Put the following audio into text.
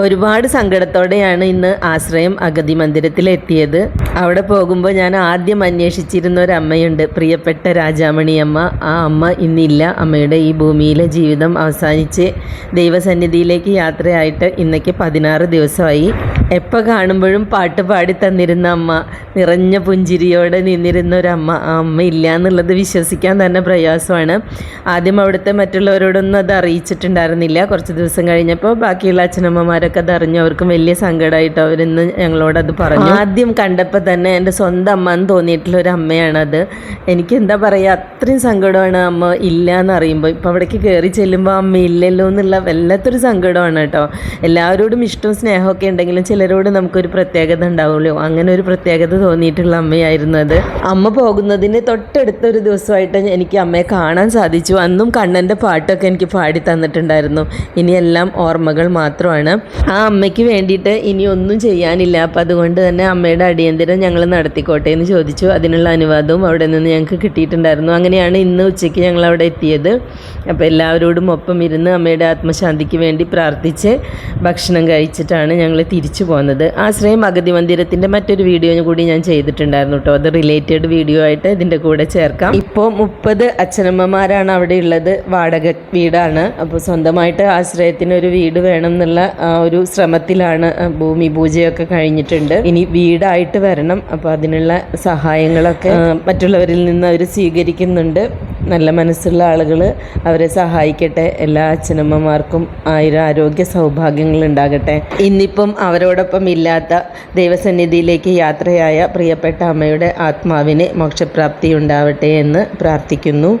ഒരുപാട് സങ്കടത്തോടെയാണ് ഇന്ന് ആശ്രയം അഗതി മന്ദിരത്തിലെത്തിയത്. അവിടെ പോകുമ്പോൾ ഞാൻ ആദ്യം അന്വേഷിച്ചിരുന്ന ഒരു അമ്മയുണ്ട്, പ്രിയപ്പെട്ട രാജാമണി അമ്മ. ആ അമ്മ ഇന്നില്ല. അമ്മയുടെ ഈ ഭൂമിയിലെ ജീവിതം അവസാനിച്ച് ദൈവസന്നിധിയിലേക്ക് യാത്രയായിട്ട് ഇന്നേക്ക് 16 ദിവസമായി. എപ്പോൾ കാണുമ്പോഴും പാട്ട് പാടി തന്നിരുന്ന അമ്മ, നിറഞ്ഞ പുഞ്ചിരിയോടെ നിന്നിരുന്ന ഒരമ്മ. ആ അമ്മ ഇല്ല എന്നുള്ളത് വിശ്വസിക്കാൻ തന്നെ പ്രയാസമാണ്. ആദ്യം അവിടുത്തെ മറ്റുള്ളവരോടൊന്നും അത് അറിയിച്ചിട്ടുണ്ടായിരുന്നില്ല. കുറച്ച് ദിവസം കഴിഞ്ഞപ്പോൾ ബാക്കിയുള്ള അച്ഛനമ്മമാരൊക്കെ അത് അറിഞ്ഞു. അവർക്കും വലിയ സങ്കടമായിട്ട് അവരിന്ന് ഞങ്ങളോടത് പറഞ്ഞു. ആദ്യം കണ്ടപ്പോൾ തന്നെ എൻ്റെ സ്വന്തം അമ്മ എന്ന് തോന്നിയിട്ടുള്ള ഒരു അമ്മയാണത്. എനിക്ക് എന്താ പറയുക, അത്രയും സങ്കടമാണ് അമ്മ ഇല്ല എന്നറിയുമ്പോൾ. ഇപ്പോൾ അവിടേക്ക് കയറി ചെല്ലുമ്പോൾ അമ്മ ഇല്ലല്ലോ എന്നുള്ള വല്ലാത്തൊരു സങ്കടമാണ് കേട്ടോ. എല്ലാവരോടും ഇഷ്ടവും സ്നേഹമൊക്കെ ഉണ്ടെങ്കിലും ചിലരോട് നമുക്കൊരു പ്രത്യേകത ഉണ്ടാവുമല്ലോ. അങ്ങനെ ഒരു പ്രത്യേകത തോന്നിയിട്ടുള്ള അമ്മയായിരുന്നു അത്. അമ്മ പോകുന്നതിന് തൊട്ടടുത്തൊരു ദിവസമായിട്ട് എനിക്ക് അമ്മയെ കാണാൻ സാധിച്ചു. അന്നും കണ്ണൻ്റെ പാട്ടൊക്കെ എനിക്ക് പാടി തന്നിട്ടുണ്ടായിരുന്നു. ഇനിയെല്ലാം ഓർമ്മകൾ മാത്രമാണ്. ആ അമ്മയ്ക്ക് വേണ്ടിയിട്ട് ഇനി ഒന്നും ചെയ്യാനില്ല. അപ്പം അതുകൊണ്ട് തന്നെ അമ്മയുടെ അടിയന്തരം ഞങ്ങൾ നടത്തിക്കോട്ടെ എന്ന് ചോദിച്ചു. അതിനുള്ള അനുവാദവും അവിടെ നിന്ന് ഞങ്ങൾക്ക് കിട്ടിയിട്ടുണ്ടായിരുന്നു. അങ്ങനെയാണ് ഇന്ന് ഉച്ചയ്ക്ക് ഞങ്ങൾ അവിടെ എത്തിയത്. അപ്പോൾ എല്ലാവരോടും ഒപ്പം ഇരുന്ന് അമ്മയുടെ ആത്മശാന്തിക്ക് വേണ്ടി പ്രാർത്ഥിച്ച് ഭക്ഷണം കഴിച്ചിട്ടാണ് ഞങ്ങൾ തിരിച്ചു പോകുന്നത്. ആശ്രയം അഗതി മന്ദിരത്തിൻ്റെ മറ്റൊരു വീഡിയോ കൂടി ഞാൻ ചെയ്തിട്ടുണ്ടായിരുന്നു കേട്ടോ. അത് റിലേറ്റഡ് വീഡിയോ ആയിട്ട് ഇതിൻ്റെ കൂടെ ചേർക്കാം. ഇപ്പോൾ 30 അച്ഛനമ്മമാരാണ് അവിടെ ഉള്ളത്. വാടക വീടാണ്. അപ്പോൾ സ്വന്തമായിട്ട് ആശ്രയത്തിന് ഒരു വീട് വേണം എന്നുള്ള ഒരു ശ്രമത്തിലാണ്. ഭൂമി പൂജയൊക്കെ കഴിഞ്ഞിട്ടുണ്ട്. ഇനി വീടായിട്ട് വരണം. അപ്പോൾ അതിനുള്ള സഹായങ്ങളൊക്കെ മറ്റുള്ളവരിൽ നിന്ന് അവർ സ്വീകരിക്കുന്നുണ്ട്. നല്ല മനസ്സുള്ള ആളുകൾ അവരെ സഹായിക്കട്ടെ. എല്ലാ അച്ഛനമ്മമാർക്കും ആരോഗ്യ സൗഭാഗ്യങ്ങൾ ഉണ്ടാകട്ടെ. ഇന്നിപ്പം അവരോടൊപ്പം ഇല്ലാത്ത ദൈവസന്നിധിയിലേക്ക് യാത്രയായ പ്രിയപ്പെട്ട അമ്മയുടെ ആത്മാവിന് മോക്ഷപ്രാപ്തി ഉണ്ടാവട്ടെ എന്ന് പ്രാർത്ഥിക്കുന്നു.